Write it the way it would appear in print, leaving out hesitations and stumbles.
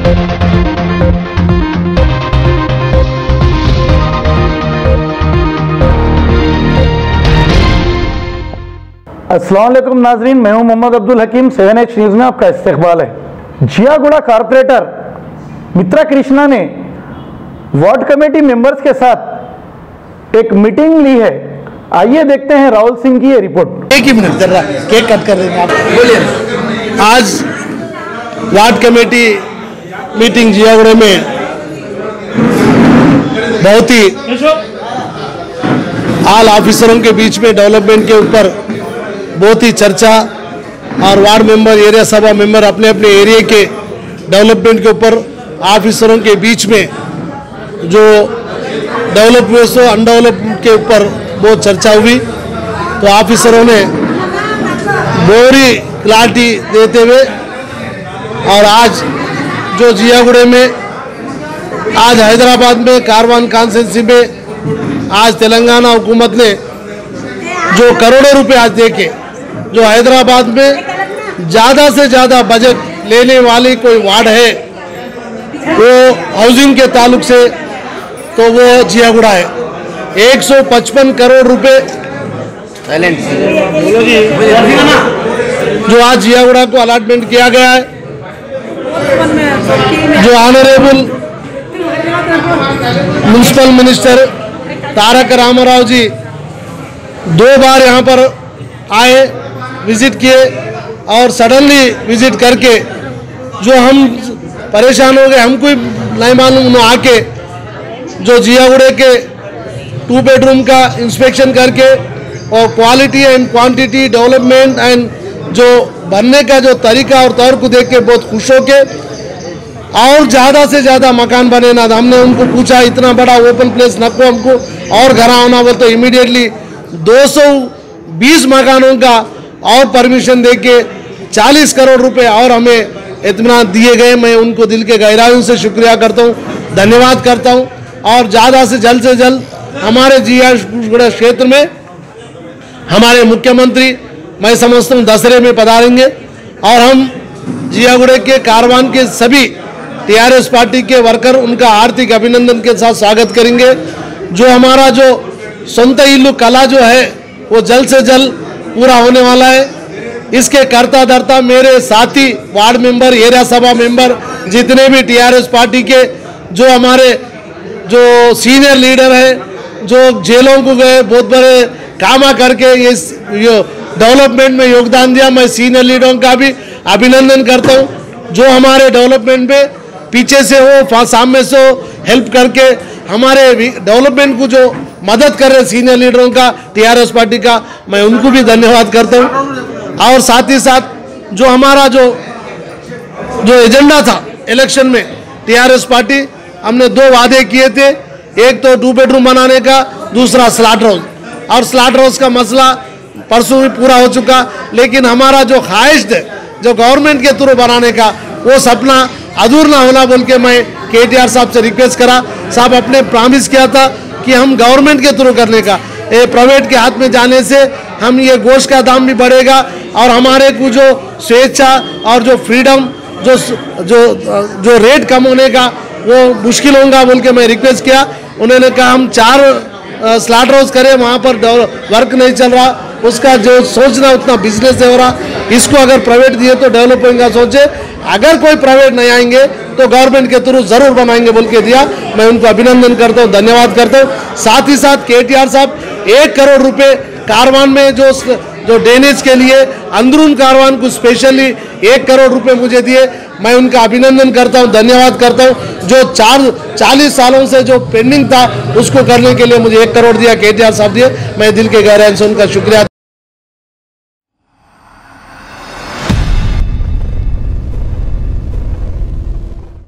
अस्सलाम वालेकुम नाजरीन, मैं हूं मोहम्मद अब्दुल हकीम। 7H न्यूज़ में आपका इस्तकबाल है। जियागुड़ा कारपोरेटर मित्रा कृष्णा ने वार्ड कमेटी मेंबर्स के साथ एक मीटिंग ली है। आइए देखते हैं राहुल सिंह की ये रिपोर्ट। एक ही मिनट, जरा केक कट कर देंगे आप। बोलिए। आज वार्ड कमेटी मीटिंग जियागुड़ा में बहुत ही आल ऑफिसरों के बीच में डेवलपमेंट के ऊपर बहुत ही चर्चा और वार्ड मेंबर, एरिया सभा मेंबर अपने अपने एरिया के डेवलपमेंट के ऊपर ऑफिसरों के बीच में जो डेवलपमेंट और अनडेवलपमेंट के ऊपर बहुत चर्चा हुई। तो ऑफिसरों ने पूरी क्लैरिटी देते हुए और आज जो जियागुड़ा में आज हैदराबाद में कारवान कॉन्स्टिट्यूंसी में आज तेलंगाना हुकूमत ने जो करोड़ों रुपए आज देके जो हैदराबाद में ज़्यादा से ज़्यादा बजट लेने वाली कोई वार्ड है वो हाउसिंग के ताल्लुक से तो वो जियागुड़ा है। 155 करोड़ रुपए जो आज जियागुड़ा को अलॉटमेंट किया गया है। जो honourable municipal minister Tarak Ramarao ji 2 बार यहाँ पर आए, विजिट किए और सडनली विजिट करके जो हम परेशान हो गए, हमको नहीं मालूम, आके जो जियागुड़ा के 2 बेडरूम का इंस्पेक्शन करके और quality and quantity development and जो बनने का जो तरीका और तौर को देख के बहुत खुश हो के और ज़्यादा से ज़्यादा मकान बने ना। हमने उनको पूछा इतना बड़ा ओपन प्लेस नको हमको और घर आना बोल, तो इमीडिएटली 220 मकानों का और परमिशन देके 40 करोड़ रुपए और हमें इत्मीनान दिए गए। मैं उनको दिल के गहराइयों से शुक्रिया करता हूँ, धन्यवाद करता हूँ। और ज़्यादा से जल्द हमारे जियागुड़ा क्षेत्र में हमारे मुख्यमंत्री मैं समझता हूँ दशहरे में पधारेंगे और हम जियागुड़ा के कारवान के सभी टीआरएस पार्टी के वर्कर उनका हार्दिक अभिनंदन के साथ स्वागत करेंगे। जो हमारा जो संत इल्लू कला जो है वो जल्द से जल्द पूरा होने वाला है। इसके करता धरता मेरे साथी वार्ड मेंबर, एरिया सभा मेंबर, जितने भी टीआरएस पार्टी के जो हमारे जो सीनियर लीडर है जो जेलों को गए बहुत बड़े काम करके इस डेवलपमेंट में योगदान दिया, मैं सीनियर लीडरों का भी अभिनंदन करता हूँ। जो हमारे डेवलपमेंट में पीछे से हो सामने से हो हेल्प करके हमारे डेवलपमेंट को जो मदद कर रहे सीनियर लीडरों का टीआरएस पार्टी का, मैं उनको भी धन्यवाद करता हूँ। और साथ ही साथ जो हमारा जो एजेंडा था इलेक्शन में टीआरएस पार्टी हमने 2 वादे किए थे, एक तो 2 बेडरूम बनाने का, दूसरा स्लॉट हाउस। और स्लॉट हाउस का मसला परसों भी पूरा हो चुका, लेकिन हमारा जो ख्वाहिश है जो गवर्नमेंट के थ्रू बनाने का वो सपना अधूरा ना होना बोल के मैं केटीआर साहब से रिक्वेस्ट करा। साहब अपने प्रॉमिस किया था कि हम गवर्नमेंट के थ्रू करने का, ये प्राइवेट के हाथ में जाने से हम ये गोश्त का दाम भी बढ़ेगा और हमारे को जो स्वेच्छा और जो फ्रीडम जो जो जो रेट कम होने का वो मुश्किल होगा बोल के मैं रिक्वेस्ट किया। उन्होंने कहा हम 4 स्लॉट हाउस करें, वहाँ पर वर्क नहीं चल रहा, उसका जो सोचना उतना बिजनेस हो रहा, इसको अगर प्राइवेट दिए तो डेवलप होगा सोचे, अगर कोई प्राइवेट नहीं आएंगे तो गवर्नमेंट के थ्रू जरूर बनाएंगे बोल के दिया। मैं उनको अभिनंदन करता हूँ, धन्यवाद करता हूँ। साथ ही साथ केटीआर साहब 1 करोड़ रुपए कारवान में जो ड्रेनेज के लिए अंदरून कारवान को स्पेशली 1 करोड़ रुपए मुझे दिए, मैं उनका अभिनंदन करता हूं, धन्यवाद करता हूं। जो 40 सालों से जो पेंडिंग था उसको करने के लिए मुझे 1 करोड़ दिया केटीआर साहब दिए, मैं दिल के गहराई से उनका शुक्रिया